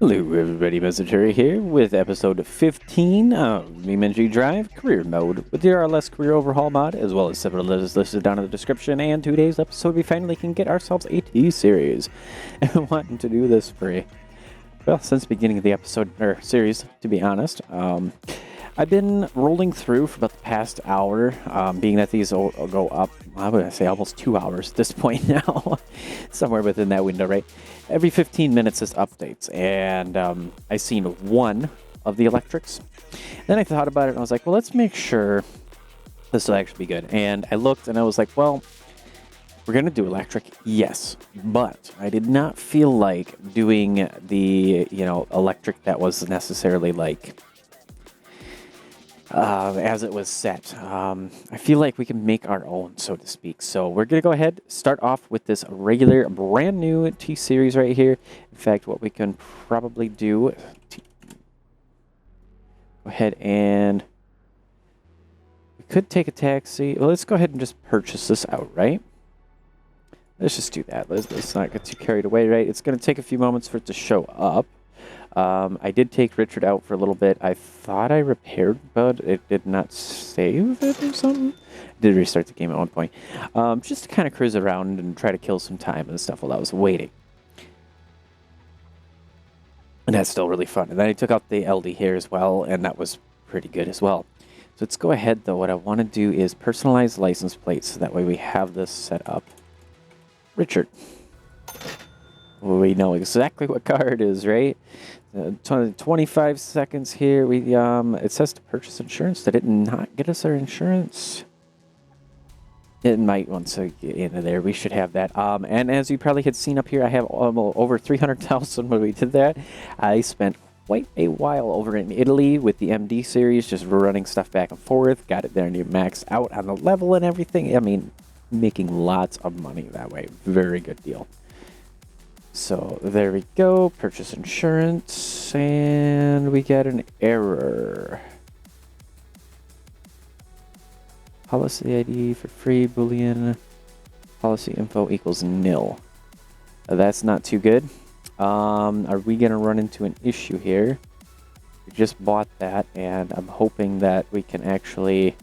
Hello everybody, Tyre here with episode 15 of BeamNG Drive Career Mode with the RLS Career Overhaul mod, as well as several others listed down in the description. And today's episode, we finally can get ourselves a T-Series. And I'm wanting to do this for, well, since the beginning of the episode, or series, to be honest. I've been rolling through for about the past hour, being that these will go up, I would say almost 2 hours at this point now, somewhere within that window, right? Every 15 minutes is updates, and I seen one of the electrics. Then I thought about it, and I was like, well, let's make sure this will actually be good. And I looked, and I was like, well, we're going to do electric, yes, but I did not feel like doing the, electric that was necessarily like... as it was set. I feel like we can make our own, so to speak. So we're going to go ahead, start off with this regular, brand new T-Series right here. In fact, what we can probably do, go ahead and we could take a taxi. Well, let's go ahead and just purchase this outright. Let's just do that. Let's not get too carried away, right? It's going to take a few moments for it to show up. I did take Richard out for a little bit. I thought I repaired, but it did not save it or something. I did restart the game at one point. Just to kind of cruise around and try to kill some time and stuff while I was waiting. And that's still really fun. And then I took out the LD here as well, and that was pretty good as well. So let's go ahead, though. What I want to do is personalize license plates, so that way we have this set up. Richard. We know exactly what car it is, right? 25 seconds here. We it says to purchase insurance. Did it not get us our insurance? It might once I get into there. We should have that. And as you probably had seen up here, I have over 300,000 when we did that. I spent quite a while over in Italy with the MD series, just running stuff back and forth. Got it there and you maxed out on the level and everything. I mean, making lots of money that way. Very good deal. So there we go, purchase insurance, and we get an error. Policy ID for free, Boolean, policy info equals nil. That's not too good. Are we going to run into an issue here? We just bought that, and I'm hoping that we can actually...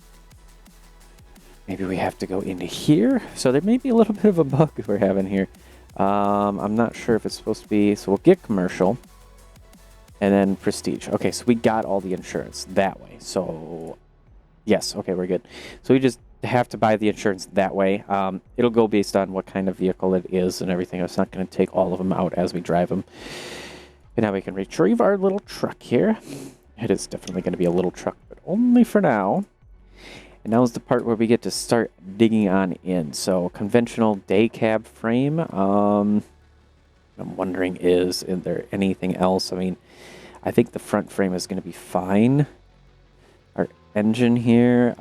Maybe we have to go into here? So there may be a little bit of a bug we're having here. I'm not sure if it's supposed to be, so we'll get commercial and then prestige. Okay, so we got all the insurance that way. So yes, okay, we're good. So we just have to buy the insurance that way. It'll go based on what kind of vehicle it is and everything. It's not going to take all of them out as we drive them. And now we can retrieve our little truck here. It is definitely going to be a little truck, but only for now. And now is the part where we get to start digging on in. So conventional day cab frame. I'm wondering, is there anything else? I mean, I think the front frame is going to be fine. Our engine here.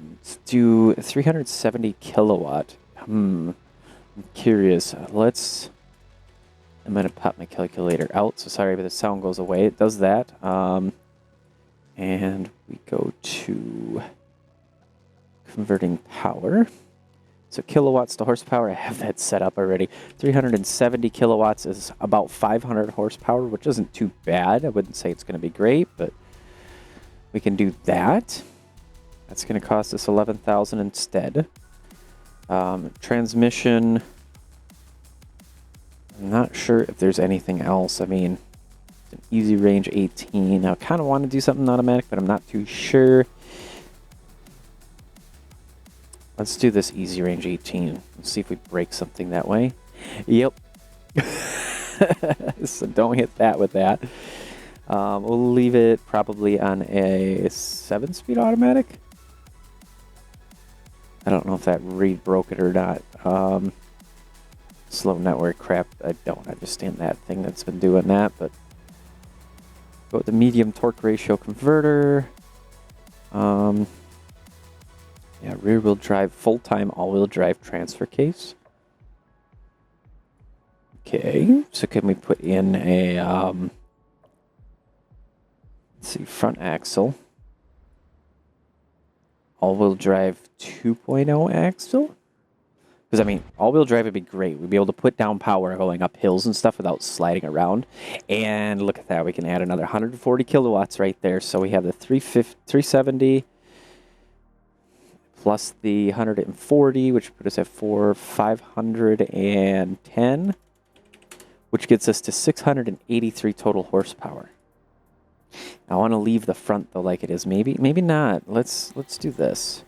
Let's do 370 kilowatt. I'm curious. I'm going to pop my calculator out. So sorry, but the sound goes away. It does that. And we go to converting power. So kilowatts to horsepower, I have that set up already. 370 kilowatts is about 500 horsepower, which isn't too bad. I wouldn't say it's going to be great, but we can do that. That's going to cost us 11,000 instead. Transmission, I'm not sure if there's anything else. I mean... An easy range 18. I kind of want to do something automatic, but I'm not too sure. Let's do this easy range 18. Let's see if we break something that way. Yep. So don't hit that with that. We'll leave it probably on a 7-speed automatic. I don't know if that read broke it or not. Slow network crap. I don't understand that thing that's been doing that, but go with the medium torque ratio converter. Yeah, rear wheel drive, full-time all-wheel drive transfer case. Okay, so can we put in a, let's see, front axle. All-wheel drive 2.0 axle. Because, I mean, all-wheel drive would be great. We'd be able to put down power going up hills and stuff without sliding around. And look at that. We can add another 140 kilowatts right there. So we have the 370 plus the 140, which put us at 510, which gets us to 683 total horsepower. I want to leave the front, though, like it is. Maybe not. Let's do this.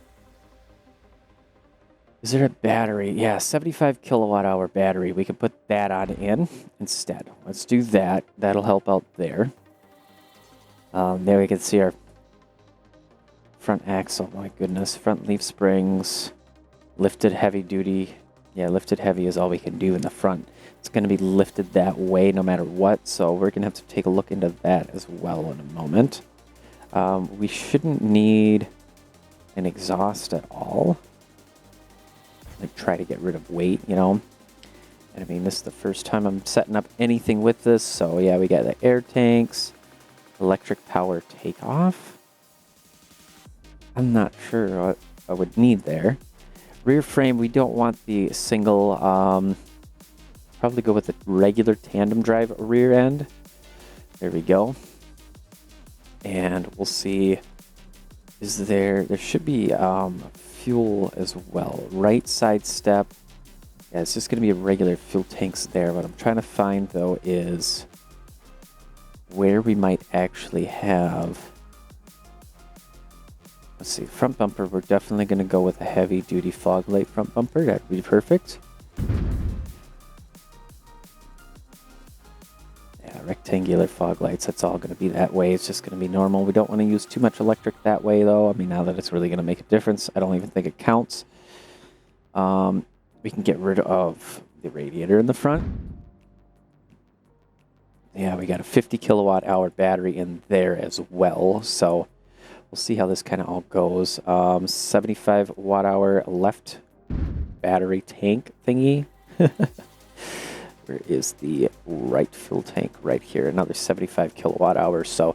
Is there a battery? Yeah, 75 kilowatt hour battery. We can put that on in instead. Let's do that. That'll help out there. There we can see our front axle. My goodness. Front leaf springs. Lifted heavy duty. Yeah, lifted heavy is all we can do in the front. It's going to be lifted that way no matter what. So we're going to have to take a look into that as well in a moment. We shouldn't need an exhaust at all. Like try to get rid of weight, you know. And I mean, this is the first time I'm setting up anything with this. So yeah, we got the air tanks, electric power takeoff. I'm not sure what I would need there. Rear frame, we don't want the single, probably go with the regular tandem drive rear end. There we go. And we'll see, there should be fuel as well. Right side step. Yeah, it's just going to be a regular fuel tanks there. What I'm trying to find, though, is where we might actually have... Let's see, front bumper. We're definitely going to go with a heavy-duty fog light front bumper. That would be perfect. Yeah, rectangular fog lights. That's all going to be that way. It's just going to be normal. We don't want to use too much electric that way, though. I mean, now that it's really going to make a difference, I don't even think it counts. We can get rid of the radiator in the front. Yeah, we got a 50 kilowatt hour battery in there as well. So we'll see how this kind of all goes. 75 watt hour left battery tank thingy. Where is the right fuel tank? Right here. Another 75 kilowatt hours. So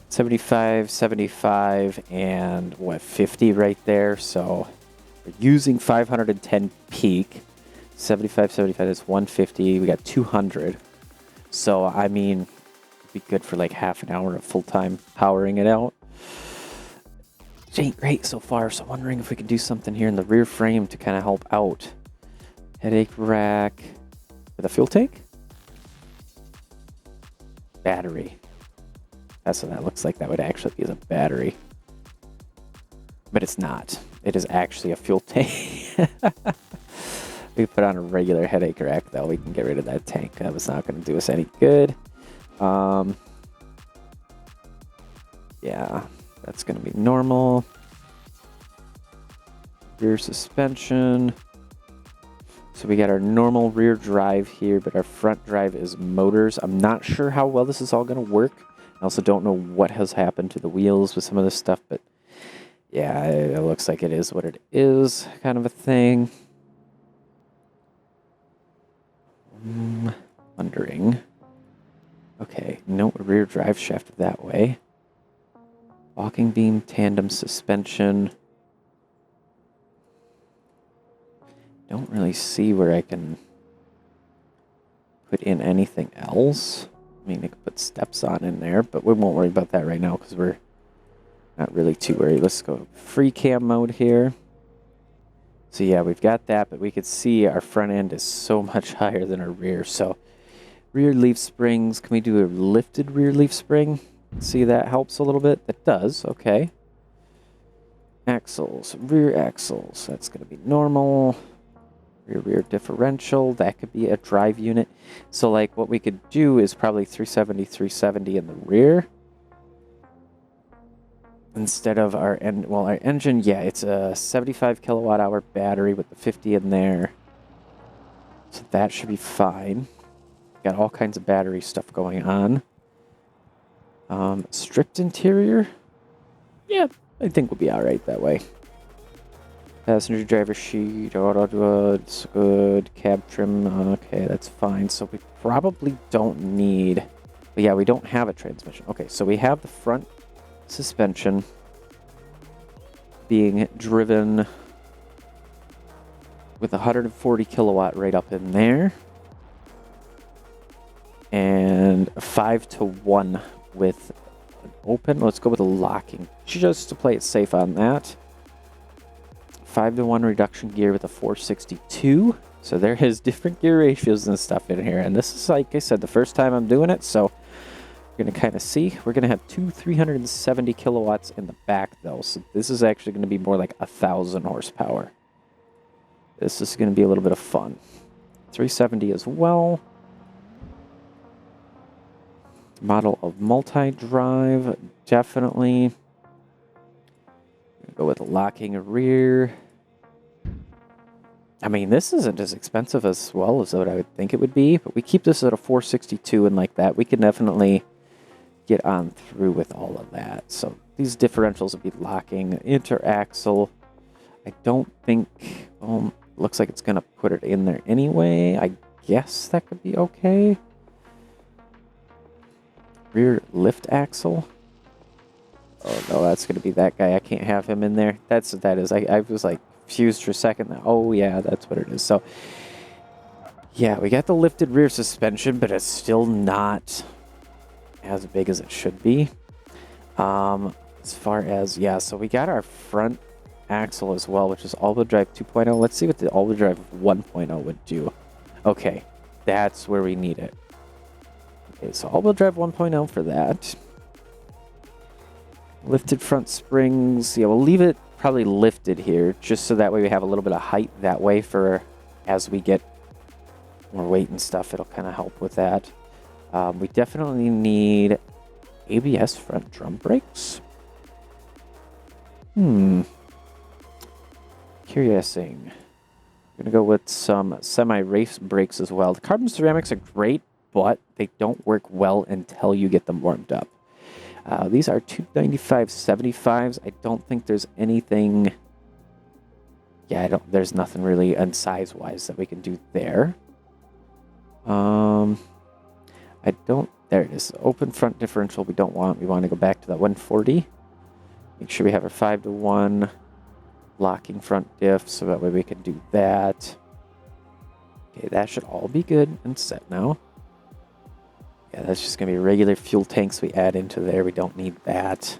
75, 75, and what, 50 right there. So we're using 510 peak. 75, 75 is 150. We got 200. So, I mean, it'd be good for like half an hour of full-time powering it out. It ain't great so far, so wondering if we could do something here in the rear frame to kind of help out. Headache rack with a fuel tank? Battery. That's what that looks like. That would actually be as a battery. But it's not. It is actually a fuel tank. We put on a regular headache rack, though. We can get rid of that tank. That was not going to do us any good. Yeah, that's going to be normal. Rear suspension. So we got our normal rear drive here, but our front drive is motors. I'm not sure how well this is all going to work. I also don't know what has happened to the wheels with some of this stuff, but yeah, it looks like it is what it is, kind of a thing. Wondering. Okay, no rear drive shaft that way. Walking beam, tandem suspension. Don't really see where I can put in anything else. I mean, I could put steps on in there, but we won't worry about that right now because we're not really too worried. Let's go free cam mode here. So yeah, we've got that, but we could see our front end is so much higher than our rear. So rear leaf springs, can we do a lifted rear leaf spring? See, that helps a little bit. That does, okay. Axles, rear axles, that's going to be normal. Rear differential, that could be a drive unit. So like what we could do is probably 370, 370 in the rear. Instead of our our engine, yeah, it's a 75 kilowatt hour battery with the 50 in there. So that should be fine. Got all kinds of battery stuff going on. Stripped interior? Yeah, I think we'll be alright that way. Passenger driver sheet, auto goods, good. Cab trim, okay, that's fine. So we probably don't need... But yeah, we don't have a transmission. Okay, so we have the front suspension being driven with 140 kilowatt right up in there. And 5-to-1 with an open. Let's go with a locking, just to play it safe on that. 5-to-1 reduction gear with a 462. So there is different gear ratios and stuff in here. And this is, like I said, the first time I'm doing it. So we're going to kind of see. We're going to have two 370 kilowatts in the back, though. So this is actually going to be more like 1,000 horsepower. This is going to be a little bit of fun. 370 as well. Model of multi-drive, definitely. Go with locking rear. I mean, this isn't as expensive as well as what I would think it would be, but we keep this at a 462 and like that. We can definitely get on through with all of that. So these differentials would be locking, interaxle. I don't think, looks like it's going to put it in there anyway. I guess that could be okay. Rear lift axle. Oh no, that's going to be that guy. I can't have him in there. That's what that is. I was like confused for a second. Oh yeah, that's what it is. So yeah, we got the lifted rear suspension, but it's still not as big as it should be. As far as, yeah, so we got our front axle as well, which is all-wheel drive 2.0. Let's see what the all-wheel drive 1.0 would do. Okay, that's where we need it. Okay, so all-wheel drive 1.0 for that. Lifted front springs. Yeah, we'll leave it probably lifted here, just so that way we have a little bit of height that way for as we get more weight and stuff. It'll kind of help with that. We definitely need ABS front drum brakes. Curiosing. I'm going to go with some semi-race brakes as well. The carbon ceramics are great, but they don't work well until you get them warmed up. These are 295/75s. I don't think there's anything... Yeah, there's nothing really size-wise that we can do there. I don't... There it is. Open front differential we don't want. We want to go back to that 140. Make sure we have our 5-to-1 locking front diff, so that way we can do that. Okay, that should all be good and set now. Yeah, that's just going to be regular fuel tanks we add into there. We don't need that.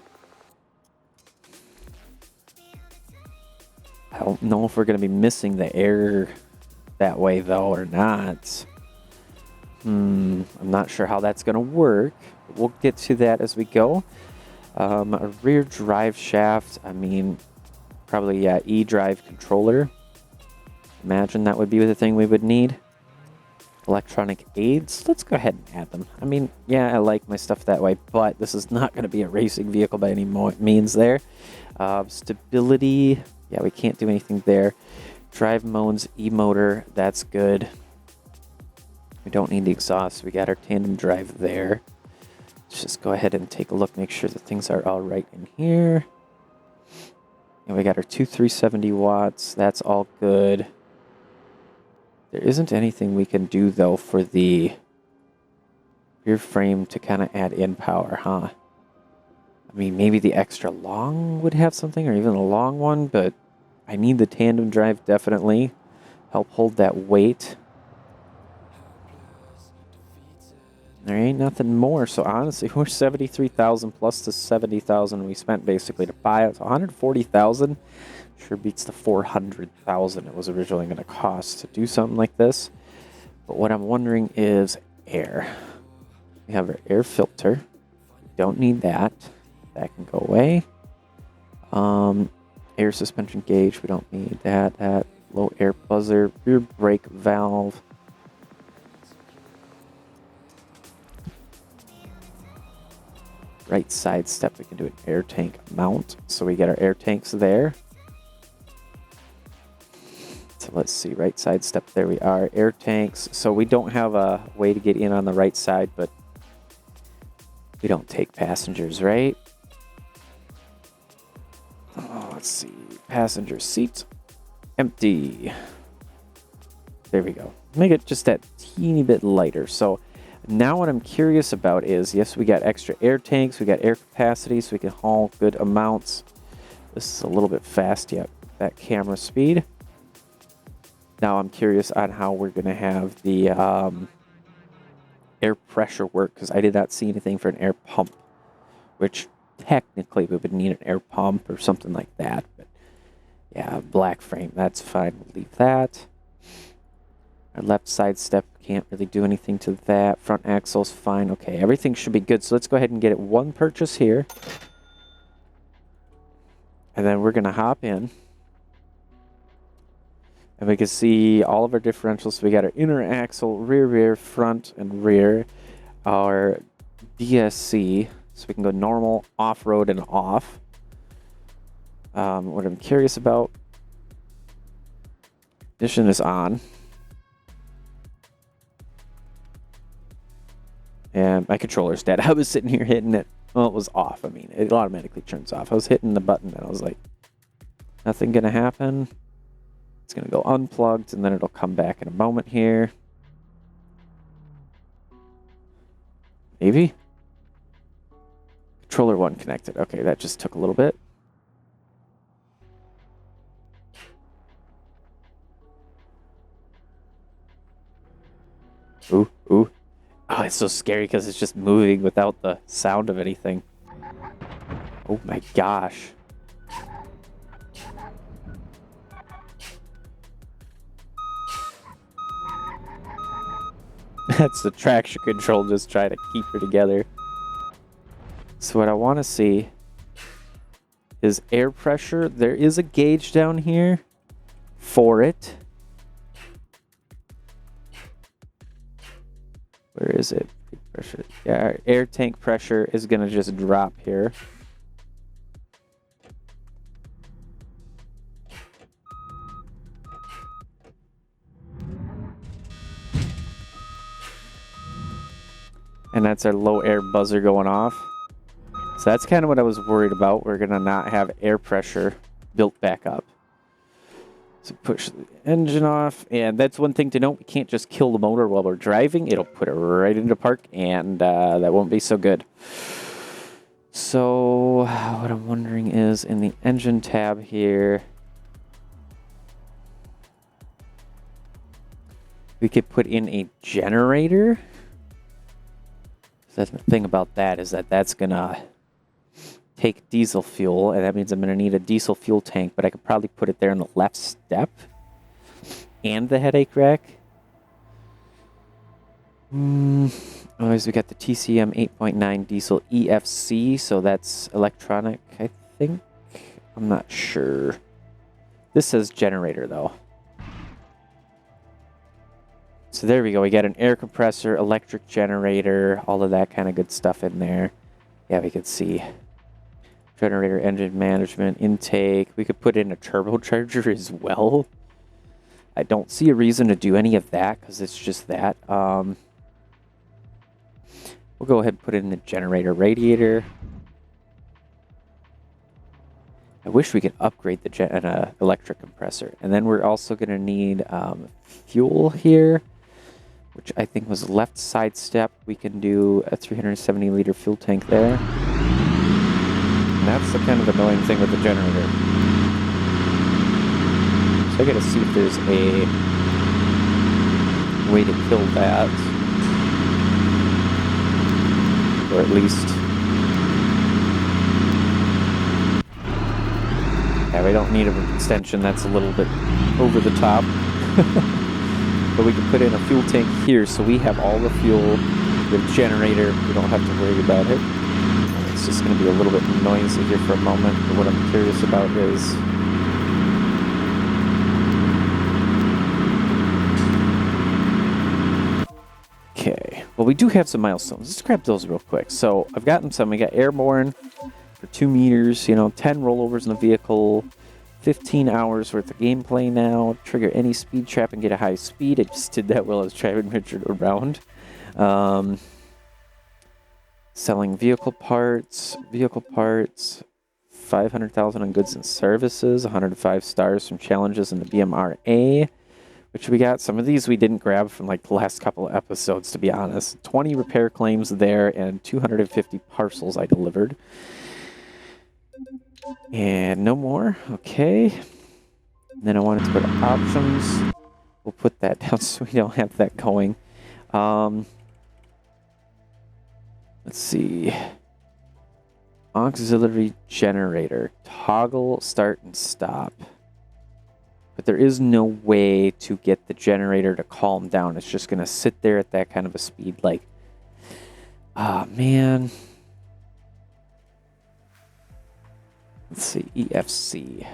I don't know if we're going to be missing the air that way, though, or not. I'm not sure how that's going to work. We'll get to that as we go. A rear drive shaft, I mean, probably, yeah, E-drive controller. Imagine that would be the thing we would need. Electronic aids, let's go ahead and add them. I mean, yeah, I like my stuff that way, but this is not going to be a racing vehicle by any means there. Stability, yeah, we can't do anything there. Drive modes, E-motor, that's good. We don't need the exhaust. We got our tandem drive there. Let's just go ahead and take a look, make sure that things are all right in here. And we got our two 370 watts. That's all good. There isn't anything we can do, though, for the rear frame to kind of add in power, huh? I mean, maybe the extra long would have something, or even a long one, but I need the tandem drive, definitely. Help hold that weight. There ain't nothing more, so honestly, we're 73,000 plus the 70,000 we spent basically to buy it. So 140,000 sure beats the 400,000 it was originally going to cost to do something like this. But what I'm wondering is air. We have our air filter. Don't need that. That can go away. Air suspension gauge. We don't need that. That low air buzzer. Rear brake valve. Right side step, we can do an air tank mount. So we get our air tanks there. So let's see, right side step, there we are, air tanks. So we don't have a way to get in on the right side, but we don't take passengers, right? Oh, let's see, passenger seat, empty. There we go. Make it just that teeny bit lighter. So now what I'm curious about is, yes, we got extra air tanks, we got air capacity, so we can haul good amounts. This is a little bit fast yet, that camera speed. Now I'm curious on how we're going to have the air pressure work, because I did not see anything for an air pump, which technically we would need an air pump or something like that. But yeah, black frame, that's fine. We'll leave that. Our left side step, can't really do anything to that. Front axle's fine. Okay, everything should be good. So let's go ahead and get it one purchase here. And then we're going to hop in. And we can see all of our differentials. So we got our inner axle, rear, front, and rear. Our DSC. So we can go normal, off-road, and off. What I'm curious about. Ignition is on. And my controller's dead. I was sitting here hitting it. Well, it was off. I mean, it automatically turns off. I was hitting the button and I was like, nothing gonna happen. It's gonna go unplugged and then it'll come back in a moment here. Maybe? Controller 1 connected. Okay, that just took a little bit. Ooh, ooh. Oh, it's so scary because it's just moving without the sound of anything. Oh my gosh. That's the traction control, just trying to keep her together. So what I want to see is air pressure. There is a gauge down here for it. Where is it? Pressure. Yeah, our air tank pressure is going to just drop here. And that's our low air buzzer going off. So that's kind of what I was worried about. We're going to not have air pressure built back up. So push the engine off. And that's one thing to note. We can't just kill the motor while we're driving. It'll put it right into park, and that won't be so good. So what I'm wondering is in the engine tab here, we could put in a generator. So that's the thing about that is that that's going to take diesel fuel, and that means I'm going to need a diesel fuel tank, but I could probably put it there in the left step and the headache rack. Otherwise, we got the TCM 8.9 diesel EFC, so that's electronic, I think. I'm not sure. This says generator, though. So there we go. We got an air compressor, electric generator, all of that kind of good stuff in there. Yeah, we could see generator, engine management, intake. We could put in a turbocharger as well. I don't see a reason to do any of that because it's just that. We'll go ahead and put in the generator radiator. I wish we could upgrade the electric compressor. And then we're also going to need fuel here, which I think was left side step. We can do a 370 liter fuel tank there. And that's the kind of annoying thing with the generator. So I gotta see if there's a way to kill that. Or at least... Yeah, we don't need an extension. That's a little bit over the top. But we can put in a fuel tank here, so we have all the fuel. The generator, we don't have to worry about it. It's just going to be a little bit noisy here for a moment, but what I'm curious about is... Okay, well we do have some milestones. Let's grab those real quick. So I've gotten some. We got airborne for 2 meters, 10 rollovers in the vehicle, 15 hours worth of gameplay now, trigger any speed trap and get a high speed. I just did that while I was driving Richard around. Selling vehicle parts, 500,000 on goods and services, 105 stars from challenges in the BMRA, which we got. Some of these we didn't grab from like the last couple of episodes, to be honest. 20 repair claims there and 250 parcels I delivered. And no more. Okay. And then I wanted to go to options. We'll put that down so we don't have that going. Let's see. Auxiliary generator. Toggle start and stop. But there is no way to get the generator to calm down. It's just going to sit there at that kind of a speed. Like, ah, man. Let's see. EFC.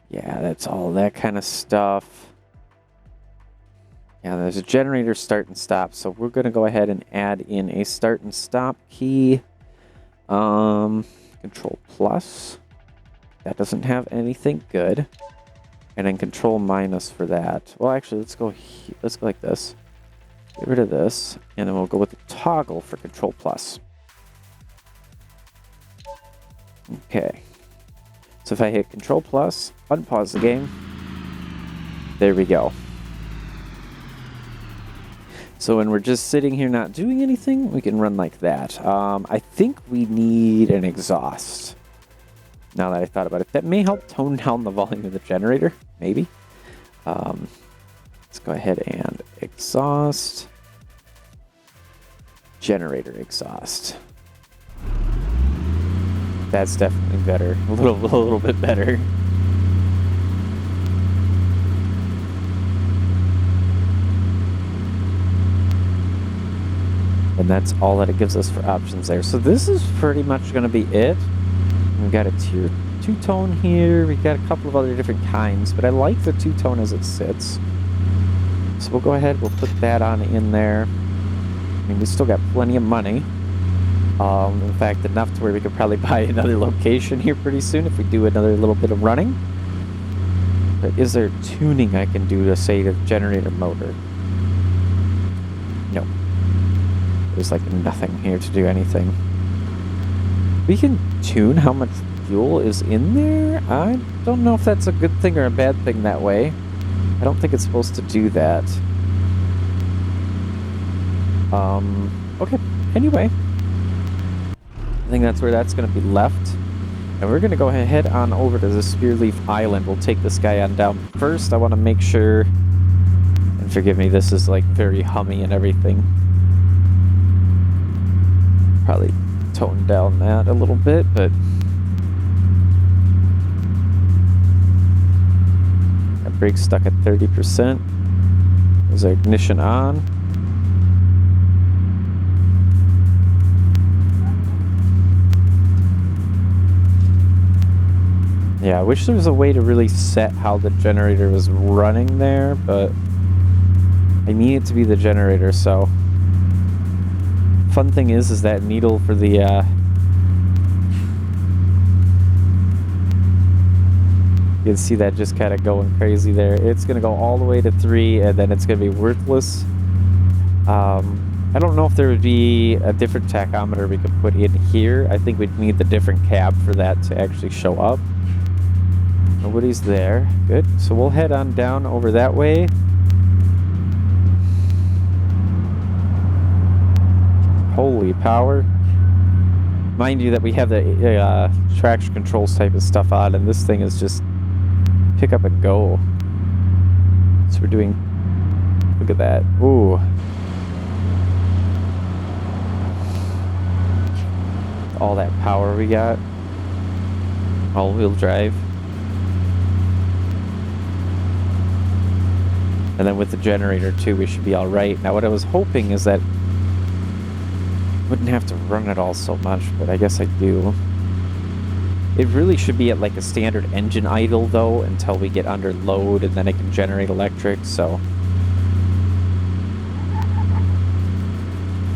Yeah, that's all that kind of stuff. Yeah, there's a generator start and stop. So we're going to go ahead and add in a start and stop key. Control plus. That doesn't have anything good. And then control minus for that. Well, actually, let's go like this. Get rid of this. And then we'll go with the toggle for control plus. Okay. So if I hit control plus, unpause the game. There we go. So when we're just sitting here not doing anything, we can run like that. I think we need an exhaust. Now that I thought about it, that may help tone down the volume of the generator. Maybe. Let's go ahead and exhaust. Generator exhaust. That's definitely better. A little bit better. And that's all that it gives us for options there. So this is pretty much going to be it. We've got a tier 2-tone here. We've got a couple of other different kinds, but I like the 2-tone as it sits. So we'll go ahead, we'll put that on in there. I mean, we still got plenty of money. In fact, enough to where we could probably buy another location here pretty soon if we do another little bit of running. But is there tuning I can do to, say, the generator motor? No. There's like nothing here to do anything. We can tune how much fuel is in there. I don't know if that's a good thing or a bad thing that way. I don't think it's supposed to do that. Okay. Anyway. I think that's where that's going to be left. And we're going to go ahead on over to the Spearleaf Island. We'll take this guy on down. First, I want to make sure, and forgive me, this is like very hummy and everything. Probably tone down that a little bit, but that brake's stuck at 30%. Is our ignition on? Yeah, I wish there was a way to really set how the generator was running there, but I need it to be the generator, so fun thing is that needle for the you can see that just kind of going crazy there. It's going to go all the way to 3 and then it's going to be worthless. I don't know if there would be a different tachometer we could put in here. I think we'd need the different cab for that to actually show up. Nobody's there. Good. So we'll head on down over that way. Holy power. Mind you that we have the traction controls type of stuff on, and this thing is just pick up and go. So we're doing, look at that. Ooh. All that power we got. All-wheel drive. And then with the generator too, we should be all right. Now what I was hoping is that I wouldn't have to run it all so much, but I guess I do. It really should be at like a standard engine idle though until we get under load, and then it can generate electric, so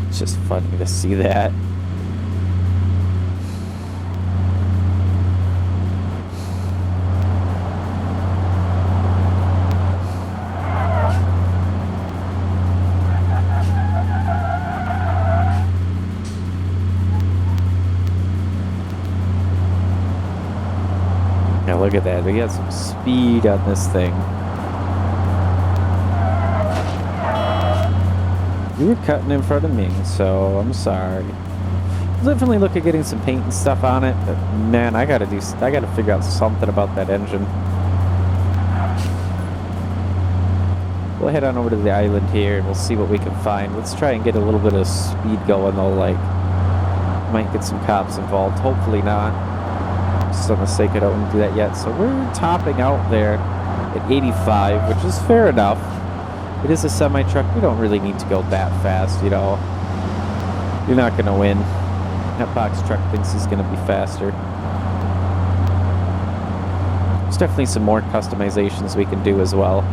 it's just funny to see that. Look at that, we got some speed on this thing. You were cutting in front of me, so I'm sorry. I'll definitely look at getting some paint and stuff on it, but man, I gotta figure out something about that engine. We'll head on over to the island here and we'll see what we can find. Let's try and get a little bit of speed going though, like might get some cops involved. Hopefully not. Just on the sake I don't want to do that yet. So we're topping out there at 85, which is fair enough. It is a semi-truck. We don't really need to go that fast, you know. You're not going to win. That box truck thinks he's going to be faster. There's definitely some more customizations we can do as well.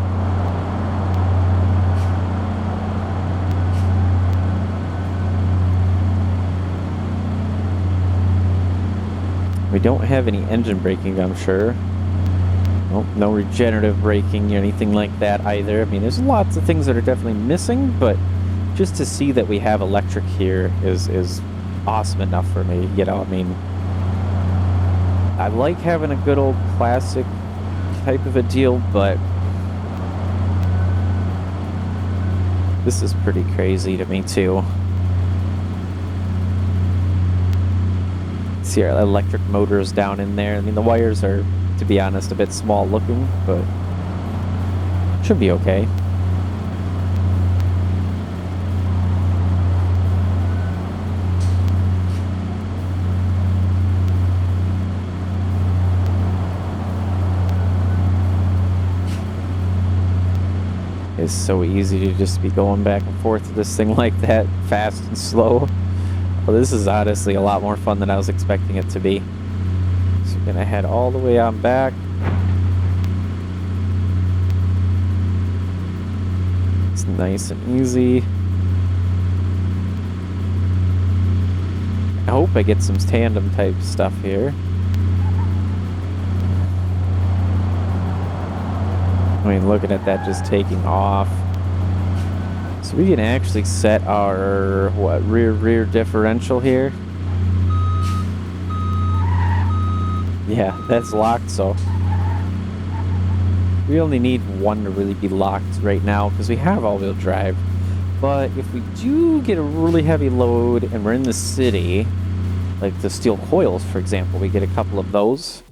We don't have any engine braking, I'm sure. Nope, no regenerative braking or anything like that either. I mean, there's lots of things that are definitely missing, but just to see that we have electric here is awesome enough for me, you know. I mean, I like having a good old classic type of a deal, but this is pretty crazy to me too. See our electric motors down in there. I mean, the wires are, to be honest, a bit small looking, but should be okay. It's so easy to just be going back and forth with this thing like that, fast and slow. Well, this is honestly a lot more fun than I was expecting it to be. So we're gonna head all the way on back. It's nice and easy. I hope I get some tandem type stuff here. I mean, looking at that just taking off. So we can actually set our, rear differential here. Yeah, that's locked, so we only need one to really be locked right now because we have all-wheel drive. But if we do get a really heavy load and we're in the city, like the steel coils, for example, we get a couple of those.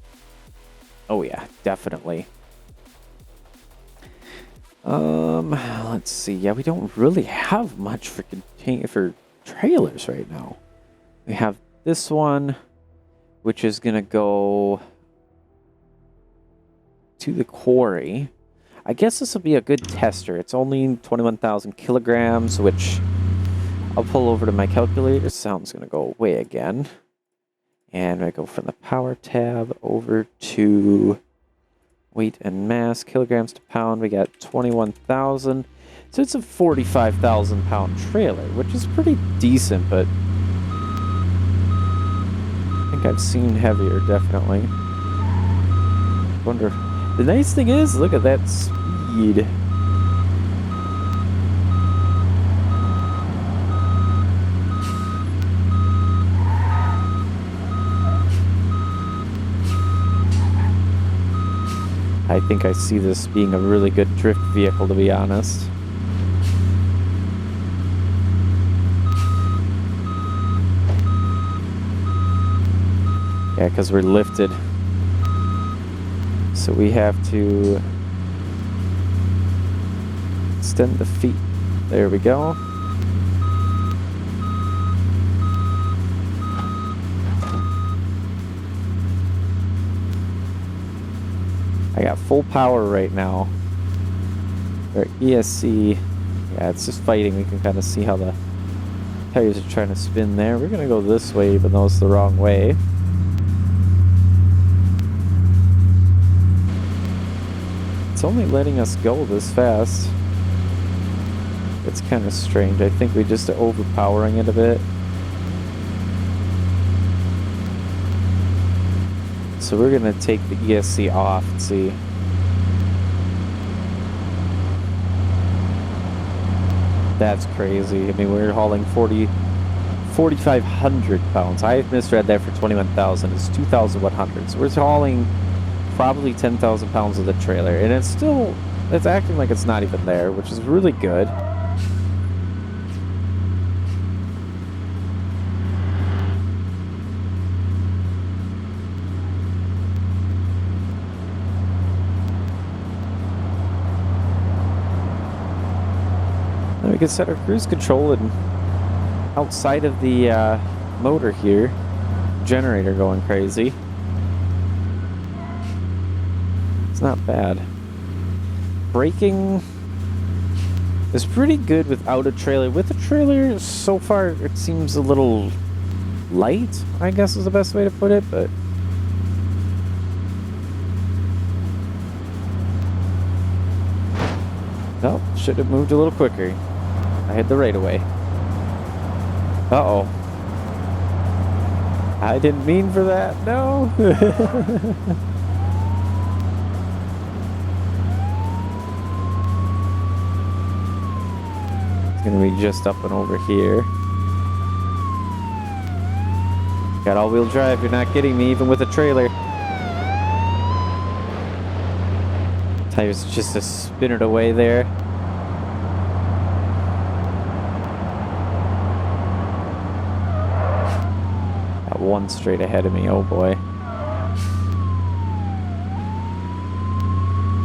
Oh yeah, definitely. Let's see. Yeah, we don't really have much for trailers right now. We have this one, which is gonna go to the quarry. I guess this will be a good tester. It's only 21,000 kilograms, which I'll pull over to my calculator. Sound's gonna go away again. And I go from the power tab over to weight and mass, kilograms to pound. We got 21,000. So it's a 45,000 pound trailer, which is pretty decent, but I think I've seen heavier, definitely. Wonder. The nice thing is, look at that speed. I think I see this being a really good drift vehicle, to be honest. Yeah, because we're lifted. So we have to extend the feet. There we go. I got full power right now. Our ESC, yeah, it's just fighting. We can kind of see how the tires are trying to spin there. We're going to go this way, even though it's the wrong way. It's only letting us go this fast. It's kind of strange. I think we just are overpowering it a bit. So we're going to take the ESC off and see. That's crazy. I mean, we're hauling 4,500 pounds. I misread that for 21,000. It's 2,100. So we're hauling probably 10,000 pounds of the trailer. And it's acting like it's not even there, which is really good. We can set our cruise control and outside of the motor here, generator going crazy. It's not bad. Braking is pretty good without a trailer. With a trailer, so far it seems a little light, I guess is the best way to put it, but no, should have moved a little quicker. I had the right of way. Uh-oh. I didn't mean for that, no. It's gonna be just up and over here. Got all-wheel drive, you're not kidding me, even with a trailer. Tires just to spin it away there. Got one straight ahead of me, oh boy.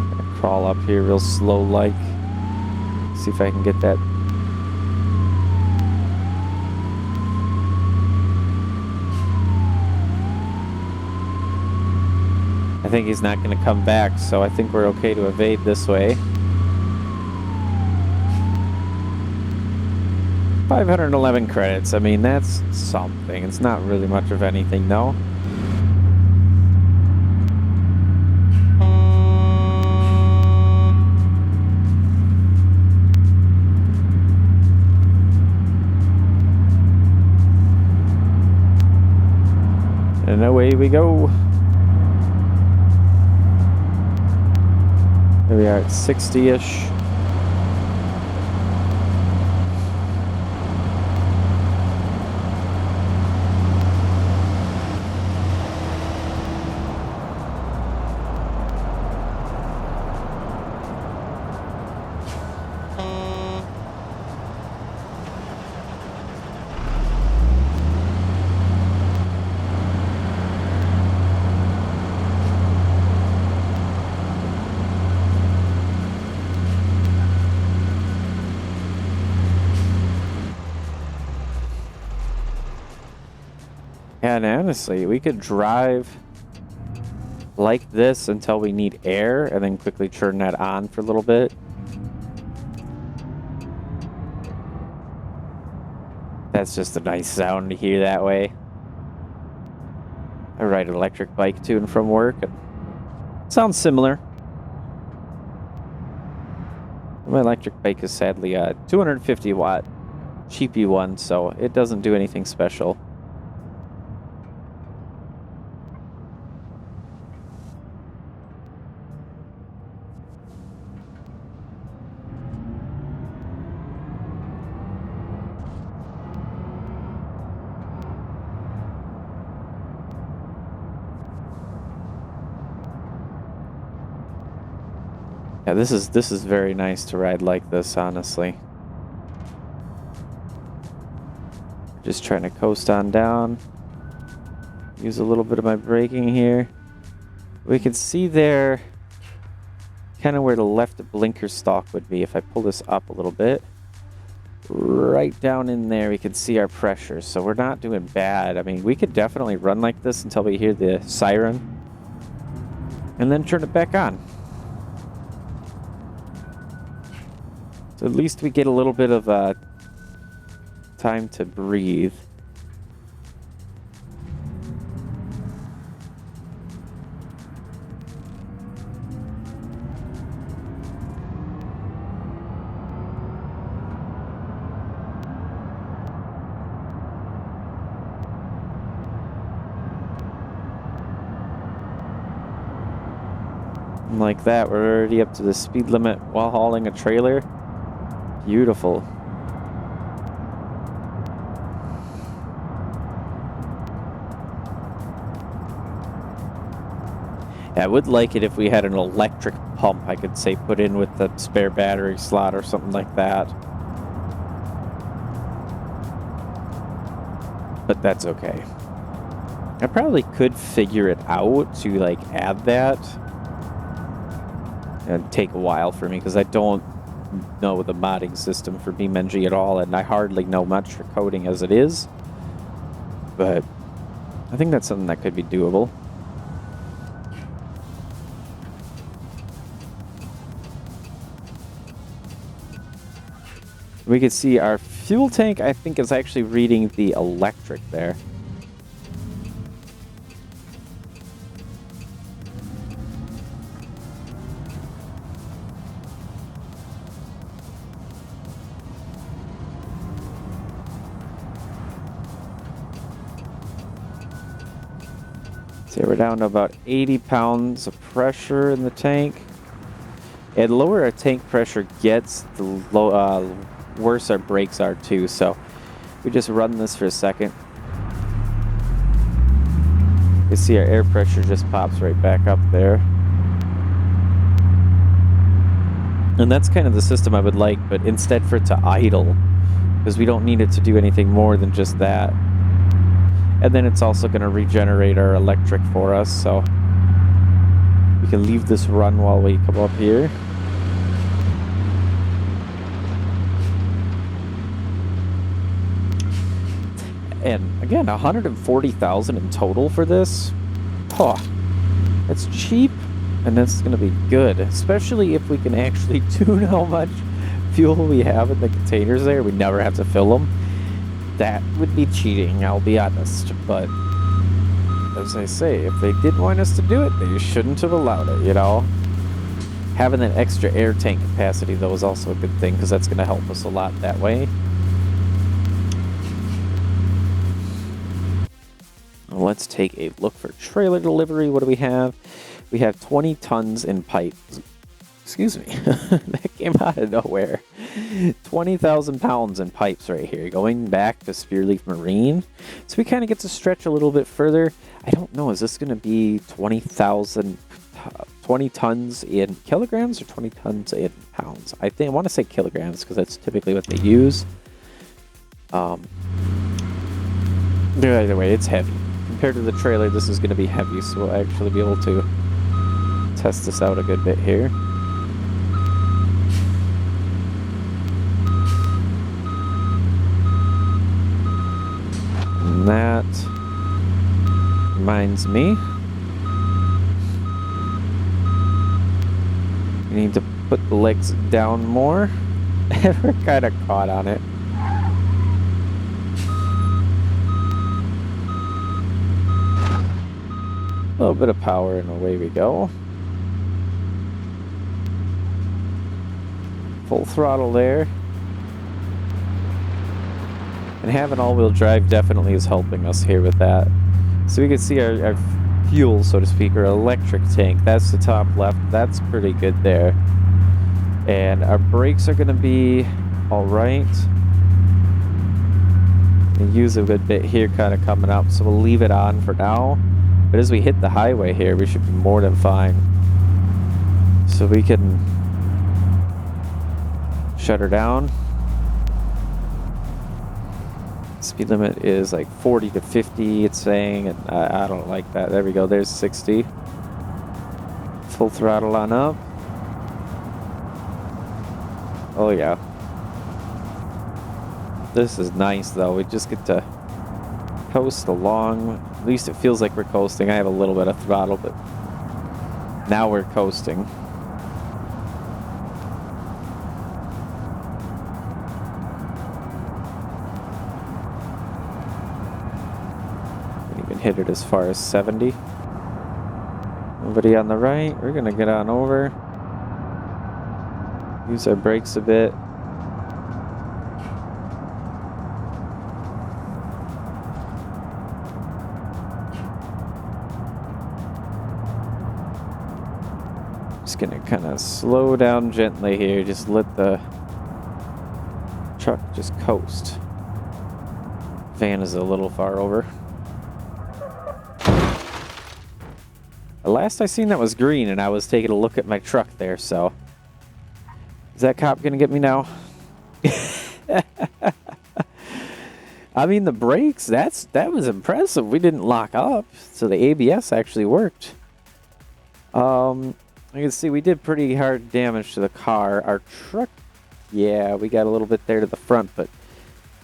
Gonna crawl up here real slow like. See if I can get that. I think he's not going to come back, so I think we're okay to evade this way. 511 credits. I mean, that's something. It's not really much of anything, though. And away we go. Here we are at 60-ish. And honestly, we could drive like this until we need air and then quickly turn that on for a little bit. That's just a nice sound to hear that way. I ride an electric bike to and from work, and it sounds similar. My electric bike is sadly a 250 watt cheapy one, so it doesn't do anything special. Yeah, this is very nice to ride like this, honestly. Just trying to coast on down. Use a little bit of my braking here. We can see there kind of where the left blinker stalk would be. If I pull this up a little bit, right down in there we can see our pressure. So we're not doing bad. I mean, we could definitely run like this until we hear the siren and then turn it back on. So at least we get a little bit of time to breathe. And like that, we're already up to the speed limit while hauling a trailer. Beautiful. Yeah, I would like it if we had an electric pump, I could say, put in with the spare battery slot or something like that. But that's okay. I probably could figure it out to like add that. It'd take a while for me because I don't know the modding system for BeamNG at all, and I hardly know much for coding as it is. But I think that's something that could be doable. We can see our fuel tank, I think, is actually reading the electric there. So we're down to about 80 pounds of pressure in the tank. And the lower our tank pressure gets, the worse our brakes are too. So we just run this for a second. You see our air pressure just pops right back up there. And that's kind of the system I would like, but instead for it to idle, because we don't need it to do anything more than just that. And then it's also going to regenerate our electric for us, so we can leave this run while we come up here. And again, 140,000 in total for this. Oh, it's cheap, and that's going to be good, especially if we can actually tune how much fuel we have in the containers there. We never have to fill them. That would be cheating, I'll be honest, but as I say, if they did want us to do it, they shouldn't have allowed it, you know? Having that extra air tank capacity, though, is also a good thing, because that's going to help us a lot that way. Let's take a look for trailer delivery. What do we have? We have 20 tons in pipe. Excuse me, that came out of nowhere. 20,000 pounds in pipes right here, going back to Spearleaf Marine. So we kind of get to stretch a little bit further. I don't know, is this going to be 20 tons in kilograms or 20 tons in pounds? I want to say kilograms, because that's typically what they use. Either way, it's heavy. Compared to the trailer, this is going to be heavy, so we'll actually be able to test this out a good bit here. And that reminds me, we need to put the legs down more. We're kind of caught on it. A little bit of power and away we go. Full throttle there. And having all-wheel drive definitely is helping us here with that. So we can see our fuel, so to speak, our electric tank. That's the top left. That's pretty good there. And our brakes are going to be all right. We use a good bit here kind of coming up, so we'll leave it on for now. But as we hit the highway here, we should be more than fine. So we can shut her down. Speed limit is like 40 to 50, it's saying, and I don't like that. There we go, there's 60. Full throttle on up. Oh yeah. This is nice though, we just get to coast along. At least it feels like we're coasting. I have a little bit of throttle, but now we're coasting. Hit it as far as 70. Nobody on the right. We're gonna get on over. Use our brakes a bit. Just gonna kind of slow down gently here. Just let the truck just coast. Van is a little far over. Last I seen that was green, and I was taking a look at my truck there, so... Is that cop gonna get me now? I mean, the brakes, that was impressive. We didn't lock up, so the ABS actually worked. You can see we did pretty hard damage to the car. Our truck Yeah, we got a little bit there to the front, but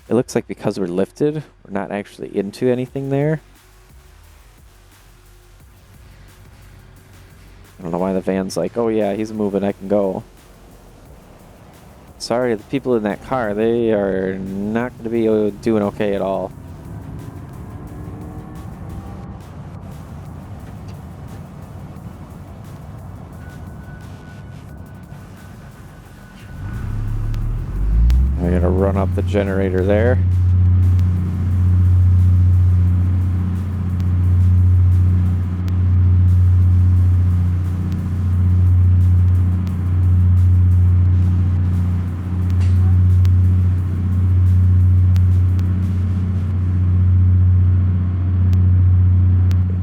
it looks like because we're lifted, we're not actually into anything there. I don't know why the van's like, oh yeah, he's moving, I can go. Sorry, the people in that car, they are not going to be doing okay at all. We're going to run up the generator there.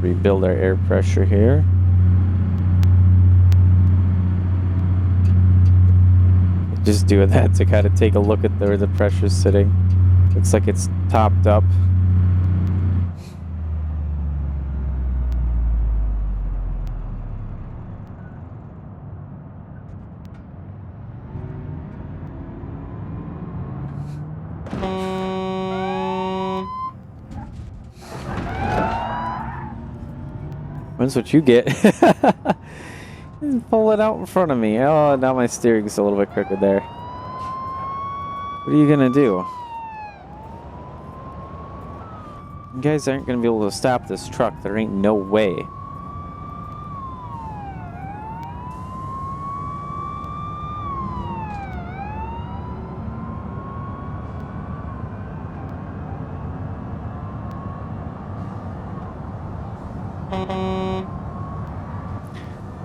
Rebuild our air pressure here. Just doing that to kind of take a look at where the pressure's sitting. Looks like it's topped up. That's what you get. Pull it out in front of me. Oh, now my steering's a little bit crooked there. What are you gonna do? You guys aren't gonna be able to stop this truck. There ain't no way.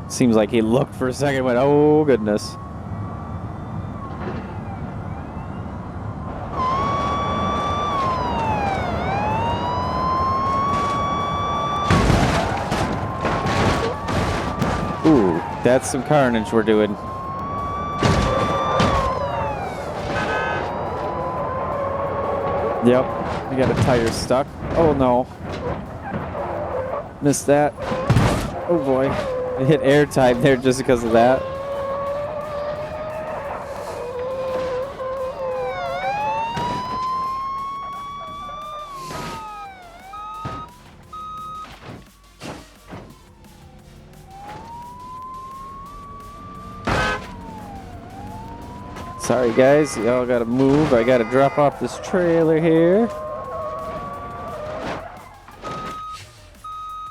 Seems like he looked for a second and went, oh goodness. Ooh, that's some carnage we're doing. Yep, we got a tire stuck. Oh no. Missed that. Oh boy. I hit airtime there just because of that. Sorry guys, y'all gotta move. I gotta drop off this trailer here.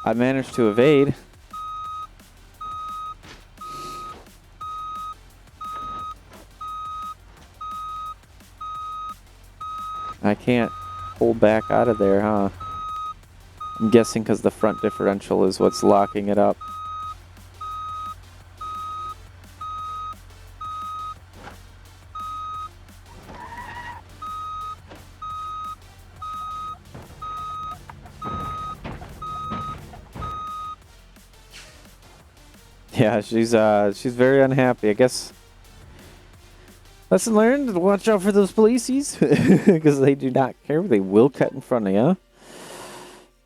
I managed to evade. I can't pull back out of there, huh? I'm guessing because the front differential is what's locking it up. Yeah, she's very unhappy. I guess lesson learned, watch out for those policies because they do not care. They will cut in front of you.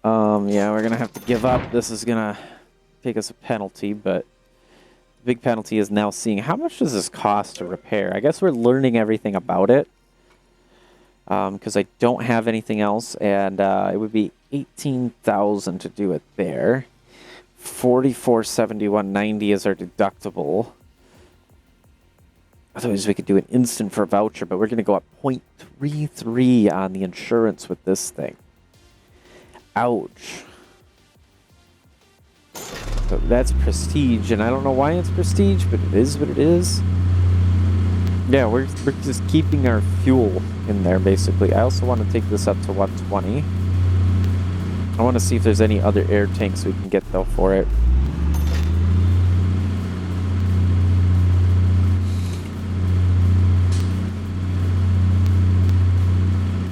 Yeah, we're gonna have to give up. This is gonna take us a penalty, but the big penalty is now seeing how much does this cost to repair. I guess we're learning everything about it because I don't have anything else, and it would be $18,000 to do it there. $44.71.90 is our deductible. Otherwise, we could do an instant for a voucher, but we're going to go up 0.33 on the insurance with this thing. Ouch. So that's prestige, and I don't know why it's prestige, but it is what it is. Yeah, we're just keeping our fuel in there, basically. I also want to take this up to 120. I want to see if there's any other air tanks we can get, though, for it.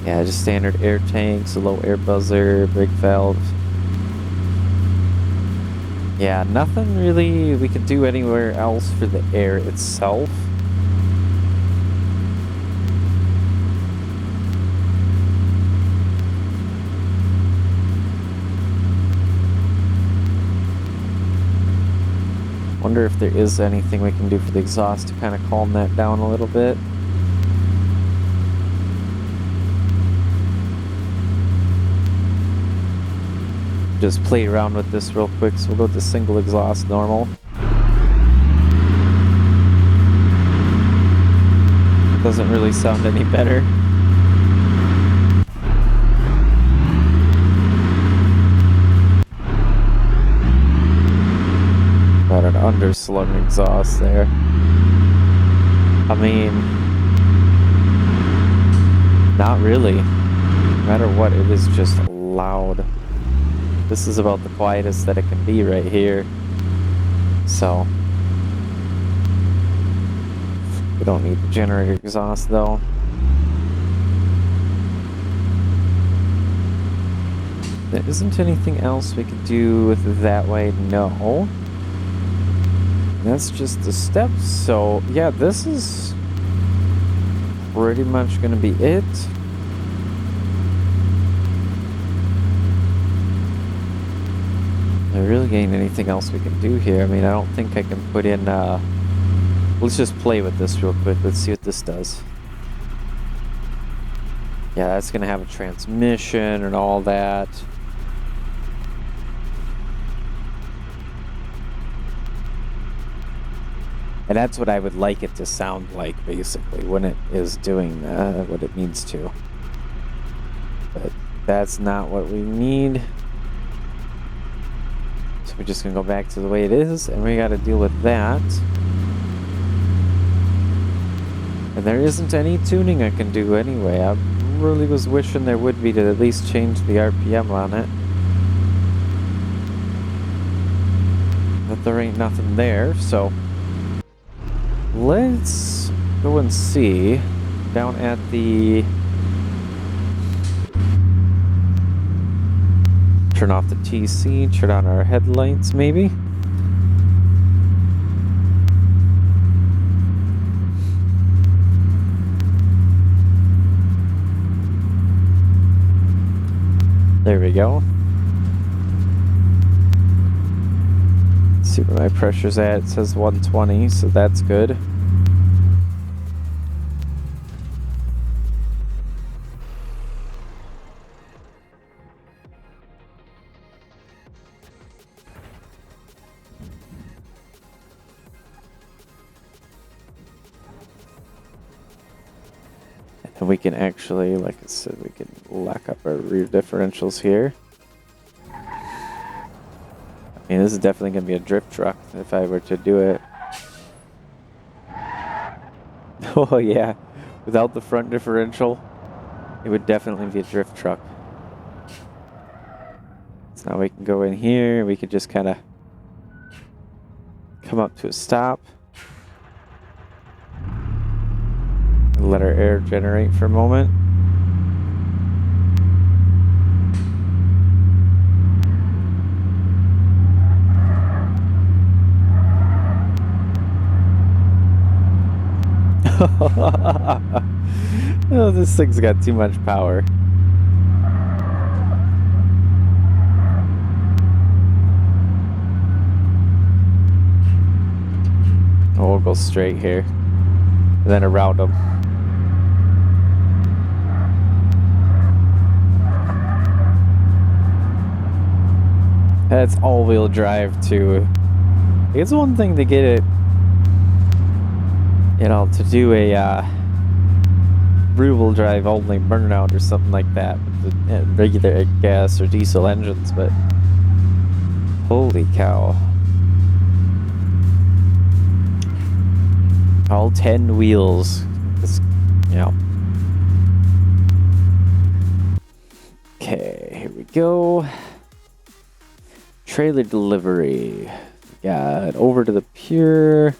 Yeah, just standard air tanks, a low air buzzer, brake valve. Yeah, nothing really we could do anywhere else for the air itself. Wonder if there is anything we can do for the exhaust to kind of calm that down a little bit. just play around with this real quick. So we'll go to single exhaust normal. Doesn't really sound any better. Got an underslung exhaust there. I mean, not really. No matter what, it is just loud. This is about the quietest that it can be right here. So, we don't need the generator exhaust though. There isn't anything else we could do with that way, no. That's just the steps, so yeah, this is pretty much gonna be it. There really ain't anything else we can do here. I mean, I don't think I can put in, let's just play with this real quick. Let's see what this does. Yeah, that's gonna have a transmission and all that. And that's what I would like it to sound like, basically, when it is doing what it needs to. But that's not what we need. So we're just gonna go back to the way it is, and we gotta deal with that. And there isn't any tuning I can do anyway. I really was wishing there would be to at least change the RPM on it. But there ain't nothing there, so let's go and see down at the... Turn off the TC, turn on our headlights maybe. There we go. Let's see where my pressure's at. It says 120, so that's good. And we can actually, like I said, we can lock up our rear differentials here. I mean, this is definitely going to be a drift truck if I were to do it. Oh yeah, without the front differential, it would definitely be a drift truck. So now we can go in here, we could just kind of come up to a stop. Let our air generate for a moment. Oh, this thing's got too much power. Oh, we'll go straight here. And then around them. That's all-wheel drive too. It's one thing to get it, you know, to do a rear-wheel drive only burnout or something like that with the regular gas or diesel engines, but holy cow. All 10 wheels, just, you know. Okay, here we go. Trailer delivery. Got over to the Pure.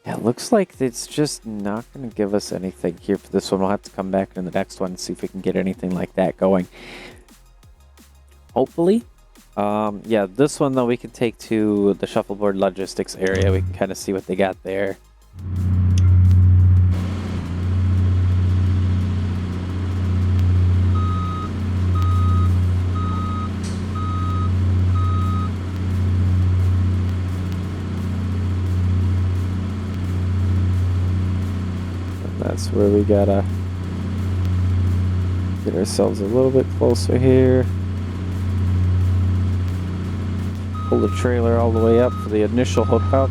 Yeah, it looks like it's just not going to give us anything here for this one. We'll have to come back in the next one and see if we can get anything like that going. Hopefully. Yeah, this one though we can take to the shuffleboard logistics area. We can kind of see what they got there. That's where we gotta Get ourselves a little bit closer here. Pull the trailer all the way up for the initial hookup.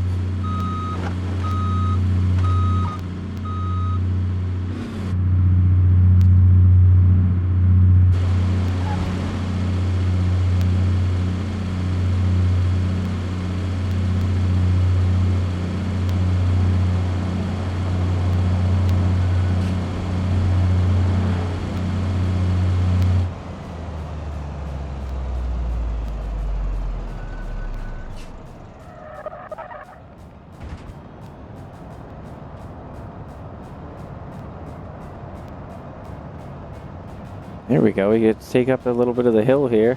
There we go. We get to take up a little bit of the hill here.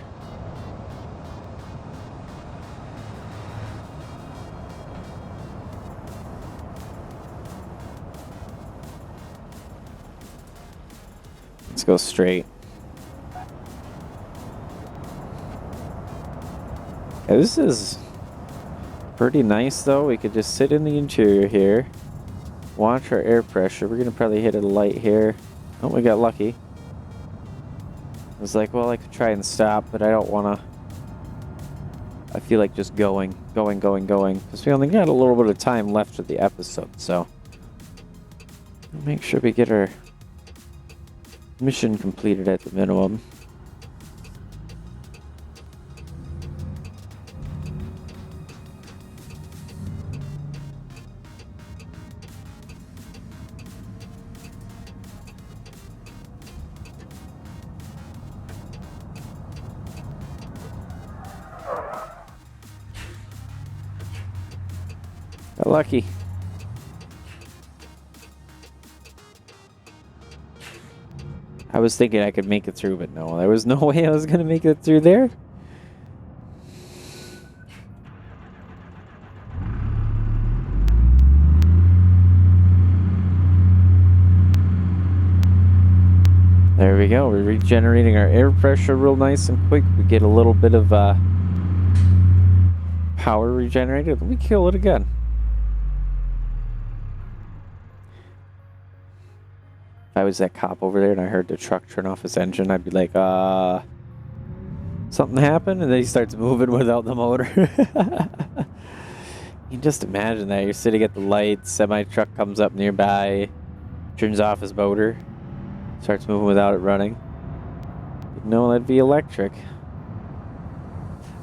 Let's go straight. Yeah, this is pretty nice though. We could just sit in the interior here, watch our air pressure. We're gonna probably hit a light here. Oh, we got lucky. I was like, well, I could try and stop, but I don't want to. I feel like just going. Because we only got a little bit of time left of the episode, so. Make sure we get our mission completed at the minimum. Got lucky. I was thinking I could make it through, but no, there was no way I was going to make it through there. There we go. We're regenerating our air pressure real nice and quick. We get a little bit of power regenerated. Let me kill it again. If I was that cop over there and I heard the truck turn off his engine, I'd be like, something happened? And then he starts moving without the motor. You just imagine that. You're sitting at the light, semi-truck comes up nearby, turns off his motor, starts moving without it running. You'd know that'd be electric.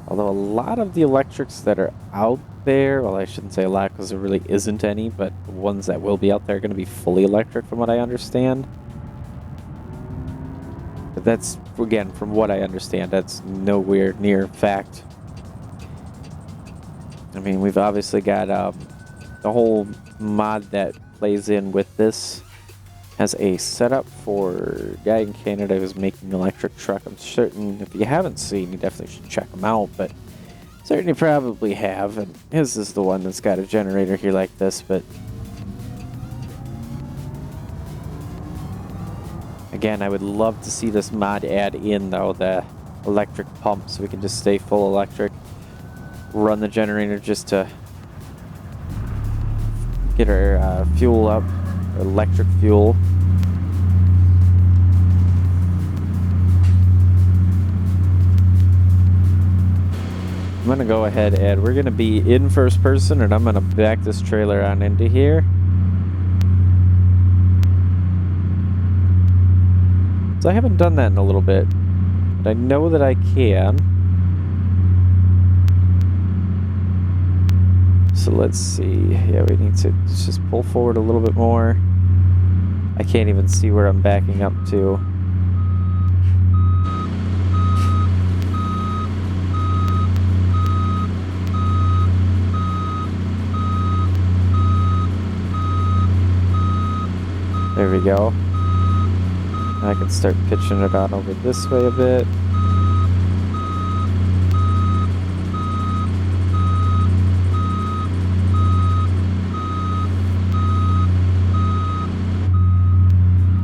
Although a lot of the electrics that are out there, well, I shouldn't say a lot because there really isn't any, but the ones that will be out there are going to be fully electric from what I understand. But that's, again, from what I understand, that's nowhere near fact. I mean, we've obviously got the whole mod that plays in with this has a setup for a guy in Canada who's making an electric truck. I'm certain if you haven't seen, you definitely should check him out, but certainly probably have. And his is the one that's got a generator here like this, but again, I would love to see this mod add in though the electric pump so we can just stay full electric, run the generator just to get our fuel up, electric fuel. I'm gonna go ahead and we're gonna be in first person, and I'm gonna back this trailer on into here. So I haven't done that in a little bit, but I know that I can. So let's see. Yeah, we need to just pull forward a little bit more. I can't even see where I'm backing up to. There we go. I can start pitching it on over this way a bit.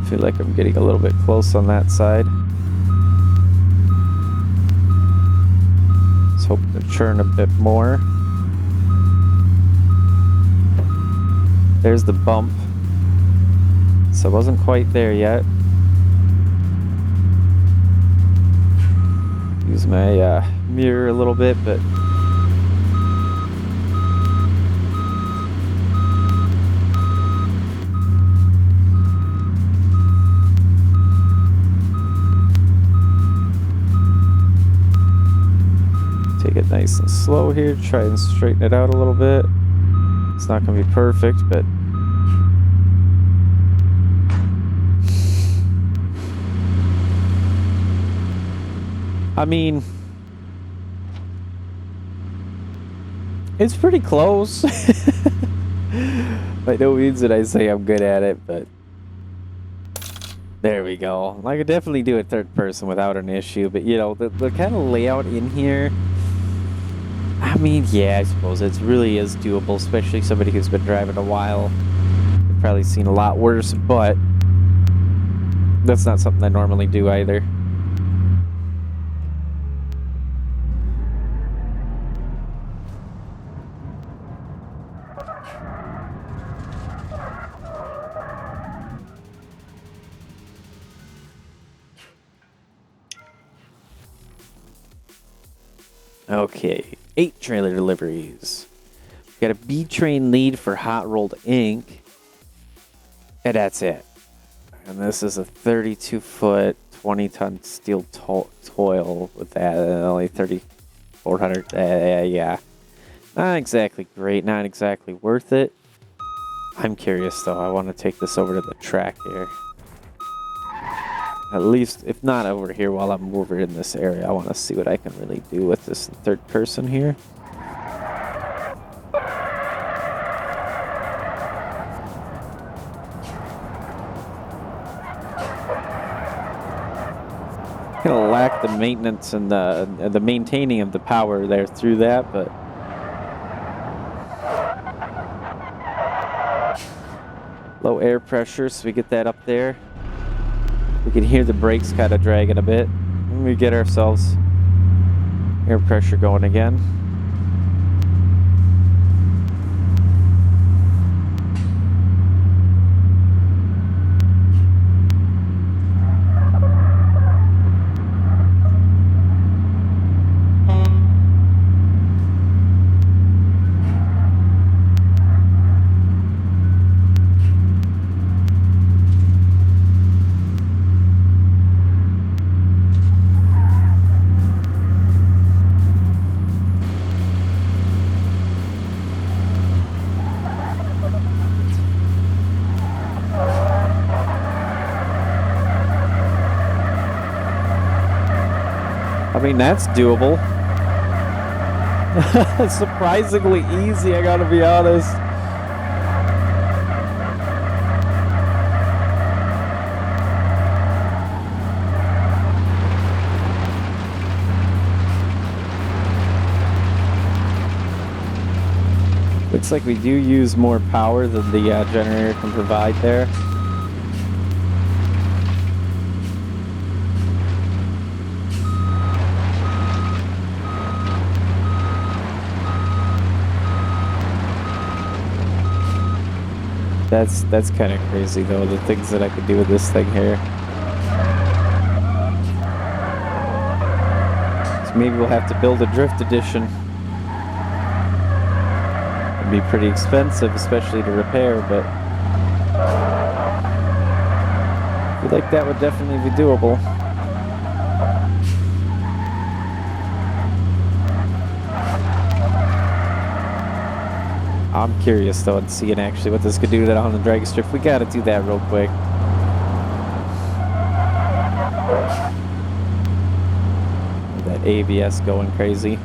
I feel like I'm getting a little bit close on that side. Let's hope to churn a bit more. There's the bump. So I wasn't quite there yet. use my mirror a little bit, but take it nice and slow here. Try and straighten it out a little bit. It's not going to be perfect, but I mean, it's pretty close. By no means did I say I'm good at it, but there we go. I could definitely do it third person without an issue, but you know, the kind of layout in here, I mean, yeah, I suppose it really is doable, especially somebody who's been driving a while. They've probably seen a lot worse, but that's not something I normally do either. Okay, 8 trailer deliveries. We got a B train lead for hot rolled ink, and that's it. And this is a 32-foot, 20-ton steel toil with that only 3,400. Yeah, not exactly great, not exactly worth it. I'm curious though. I want to take this over to the track here. At least, if not over here while I'm over in this area, I want to see what I can really do with this third person here. Gonna lack the maintenance and the maintaining of the power there through that, but low air pressure, so we get that up there. We can hear the brakes kind of dragging a bit. And we get ourselves air pressure going again. I mean, that's doable. Surprisingly easy, I gotta be honest. Looks like we do use more power than the generator can provide there. That's kind of crazy though, the things that I could do with this thing here. So maybe we'll have to build a drift edition. It'd be pretty expensive, especially to repair, but I feel like that would definitely be doable. I'm curious though and seeing actually what this could do to that on the drag strip. We gotta do that real quick. That ABS going crazy.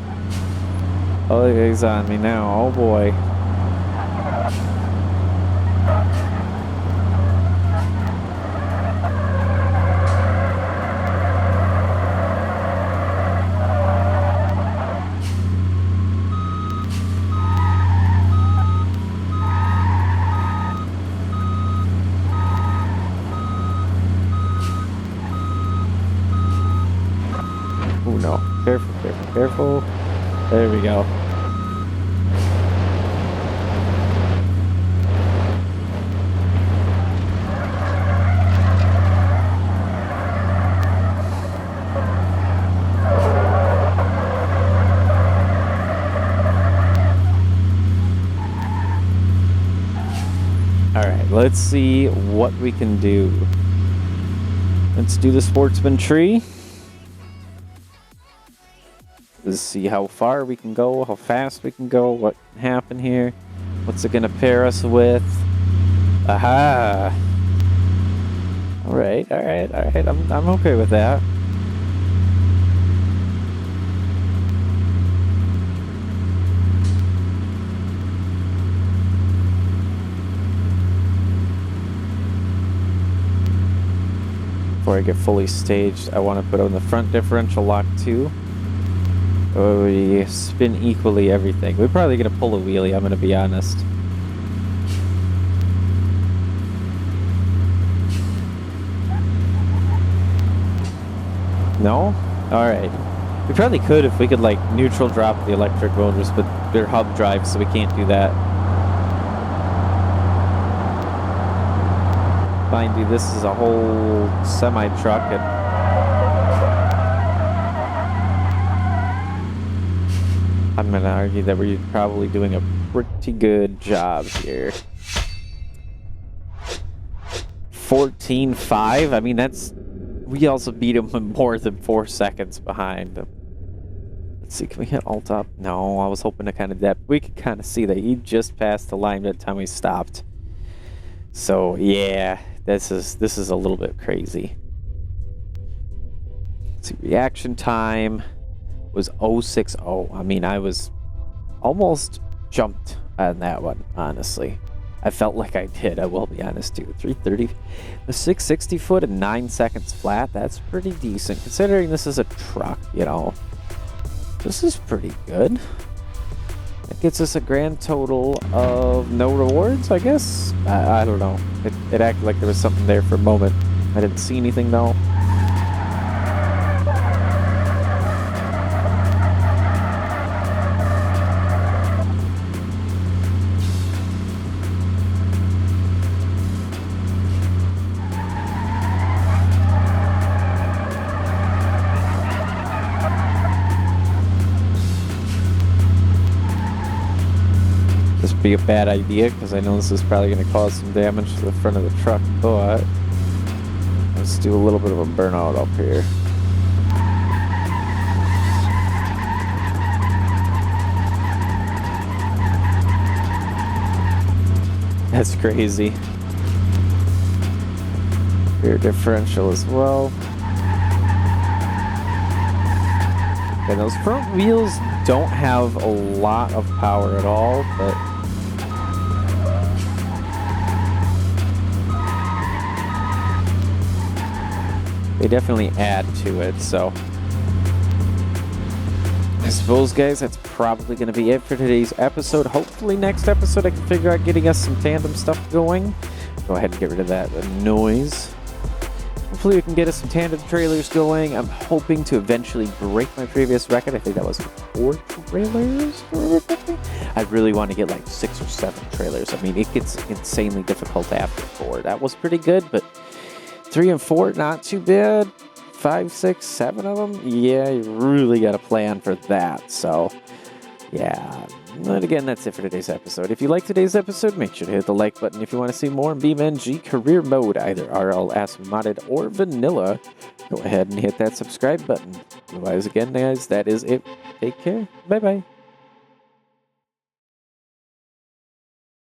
Oh, he's on me now. Oh boy. Oh no. Careful, careful, careful. There we go. let's see what we can do. Let's do the sportsman tree. Let's see how far we can go, how fast we can go, what can happen here. What's it gonna pair us with? Aha! Alright, alright, alright. I'm okay with that. Before I get fully staged, I want to put on the front differential lock too. Oh, we spin equally everything. We're probably going to pull a wheelie, I'm going to be honest. No? Alright. We probably could if we could, like, neutral drop the electric motors, but they're hub drive, so we can't do that. Mind you, this is a whole semi-truck, and I'm going to argue that we're probably doing a pretty good job here. 14.5? I mean, that's... We also beat him more than 4 seconds behind. Let's see, can we hit alt up? No, I was hoping to kind of depth. We could kind of see that he just passed the line by the time we stopped. So, yeah, this is a little bit crazy. Let's see, reaction time was 0.60. I mean, I was almost jumped on that one, honestly. I felt like I did, I will be honest too. 330, the 660 foot and 9 seconds flat, that's pretty decent. Considering this is a truck, you know. This is pretty good. That gets us a grand total of no rewards, I guess? I don't know. It acted like there was something there for a moment. I didn't see anything though. This would be a bad idea because I know this is probably going to cause some damage to the front of the truck, but let's do a little bit of a burnout up here. That's crazy. Rear differential as well. And those front wheels don't have a lot of power at all, but they definitely add to it, so I suppose, guys, that's probably going to be it for today's episode. Hopefully next episode I can figure out getting us some tandem stuff going. Go ahead and get rid of that noise. Hopefully we can get us some tandem trailers going. I'm hoping to eventually break my previous record. I think that was 4 trailers. I really want to get like 6 or 7 trailers. I mean, it gets insanely difficult after 4. That was pretty good, but 3 and 4, not too bad. 5, 6, 7 of them, yeah, you really got a plan for that. So, yeah. And again, that's it for today's episode. If you like today's episode, make sure to hit the like button. If you want to see more in BeamNG Career Mode, either RLS modded or vanilla, go ahead and hit that subscribe button. Otherwise, again, guys, that is it. Take care. Bye-bye.